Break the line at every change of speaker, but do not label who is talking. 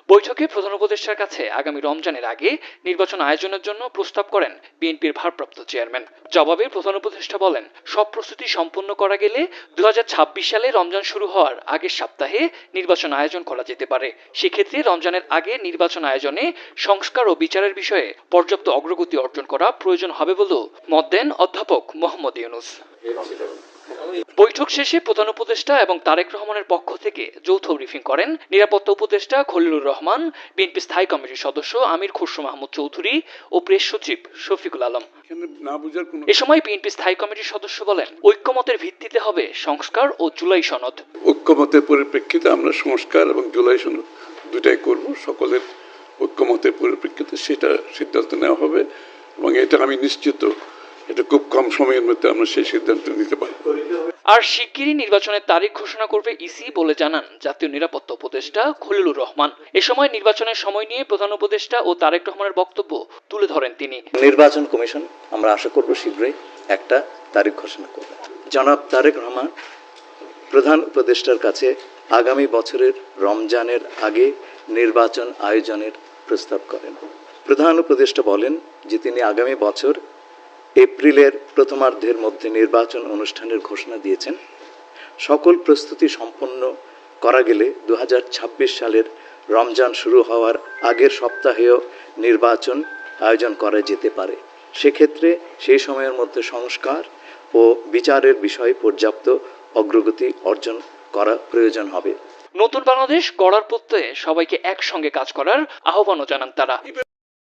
বৈঠকে প্রধান উপদেষ্টার কাছে আগামী রমজানের আগে নির্বাচন আয়োজনের জন্য প্রস্তাব করেন বিএনপির ভারপ্রাপ্ত চেয়ারম্যান। জবাবে প্রধান উপদেষ্টা বলেন, সব প্রস্তুতি সম্পন্ন করা গেলে 2026 সালে রমজান শুরু হওয়ার আগের সপ্তাহে নির্বাচন আয়োজন করা যেতে পারে। সেক্ষেত্রে রমজানের আগে নির্বাচন আয়োজনে সংস্কার ও বিচারের বিষয়ে পর্যাপ্ত অগ্রগতি অর্জন করা প্রয়োজন হবে বলেও মত দেন অধ্যাপক মোহাম্মদ ইউনূস। বৈঠক শেষে প্রধান উপদেষ্টা এবং তারেক রহমানের পক্ষ থেকে যৌথ ব্রিফিং করেন নিরাপত্তা উপদেষ্টা খলিলুর রহমান, বিএনপি স্থায়ী কমিটির সদস্য আমির খসরু মাহমুদ চৌধুরী ও প্রেস সচিব শফিকুল আলম। এ সময় বিএনপি স্থায়ী কমিটির সদস্য বলেন, ঐক্যমতের ভিত্তিতে হবে সংস্কার ও জুলাই সনদ।
ঐক্যমতের পরিপ্রেক্ষিতে আমরা সংস্কার এবং জুলাই সনদ দুটাই করব। সকলের ঐক্যমতের পরিপ্রেক্ষিতে সেটা সিদ্ধান্ত নেওয়া হবে এবং এটা আমি নিশ্চিত এটা খুব কম সময়ের মধ্যে আমরা সেই সিদ্ধান্ত নিতে পারব।
আর শিগগিরই নির্বাচনের তারিখ ঘোষণা করবে ইসি বলে জানান জাতীয় নিরাপত্তা উপদেষ্টা খলিলুর রহমান। এ সময় নির্বাচনের সময় নিয়ে প্রধান উপদেষ্টা ও তারেক রহমানের বক্তব্য তুলে ধরেন তিনি।
নির্বাচন কমিশন আমরা আশা করব শীঘ্রই একটা তারিখ ঘোষণা করবে। জনাব তারেক রহমান প্রধান উপদেষ্টার কাছে আগামী বছরের রমজানের আগে নির্বাচন আয়োজনের প্রস্তাব করেন। প্রধান উপদেষ্টা বলেন যে তিনি আগামী বছর এপ্রিলের প্রথমার্ধের মধ্যে নির্বাচন অনুষ্ঠানের ঘোষণা দিয়েছেন। সকল প্রস্তুতি সম্পন্ন করা গেলে 2026 সালের রমজান শুরু হওয়ার আগের সপ্তাহেও নির্বাচন আয়োজন করা যেতে পারে। সেক্ষেত্রে সেই সময়ের মধ্যে সংস্কার ও বিচারের বিষয়ে পর্যাপ্ত অগ্রগতি অর্জন করা প্রয়োজন হবে।
নতুন বাংলাদেশ গড়ার প্রত্যয়ে সবাইকে একসঙ্গে কাজ করার আহ্বানও জানান তারা।